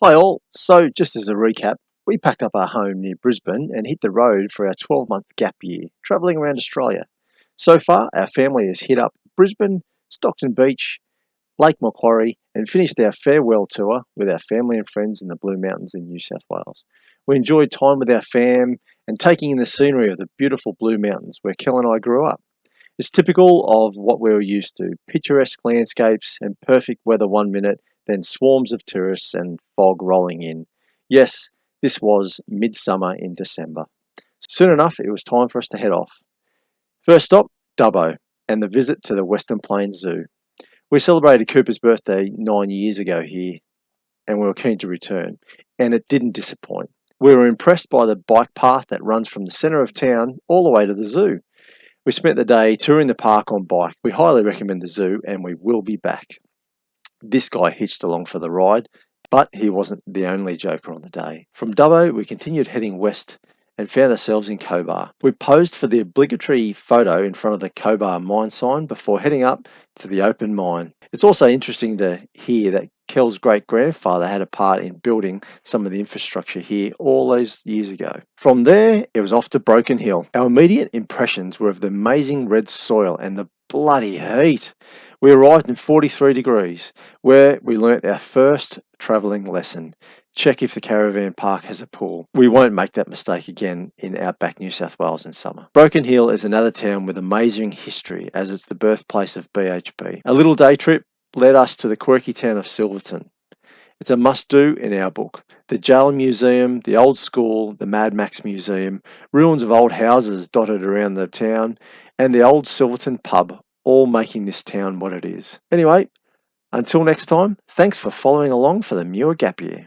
Hi all. So just as a recap, we packed up our home near Brisbane and hit the road for our 12-month gap year, travelling around Australia. So far, our family has hit up Brisbane, Stockton Beach, Lake Macquarie, and finished our farewell tour with our family and friends in the Blue Mountains in New South Wales. We enjoyed time with our fam and taking in the scenery of the beautiful Blue Mountains where Kel and I grew up. It's typical of what we were used to: picturesque landscapes and perfect weather one minute, then swarms of tourists and fog rolling in. Yes, this was midsummer in December. Soon enough, it was time for us to head off. First stop, Dubbo, and the visit to the Western Plains Zoo. We celebrated Cooper's birthday 9 years ago here, and we were keen to return, and it didn't disappoint. We were impressed by the bike path that runs from the centre of town all the way to the zoo. We spent the day touring the park on bike. We highly recommend the zoo and we will be back. This guy hitched along for the ride, but he wasn't the only joker on the day. From Dubbo, we continued heading west and found ourselves in Cobar. We posed for the obligatory photo in front of the Cobar mine sign before heading up to the open mine. It's also interesting to hear that Kel's great grandfather had a part in building some of the infrastructure here all those years ago. From there, it was off to Broken Hill. Our immediate impressions were of the amazing red soil and the bloody heat. We arrived in 43 degrees, where we learnt our first travelling lesson. Check if the caravan park has a pool. We won't make that mistake again in outback New South Wales in summer. Broken Hill is another town with amazing history, as it's the birthplace of BHP. A little day trip led us to the quirky town of Silverton. It's a must-do in our book. The Jail Museum, the Old School, the Mad Max Museum, ruins of old houses dotted around the town, and the old Silverton pub, all making this town what it is. Anyway, until next time, thanks for following along for the Muir Gap Year.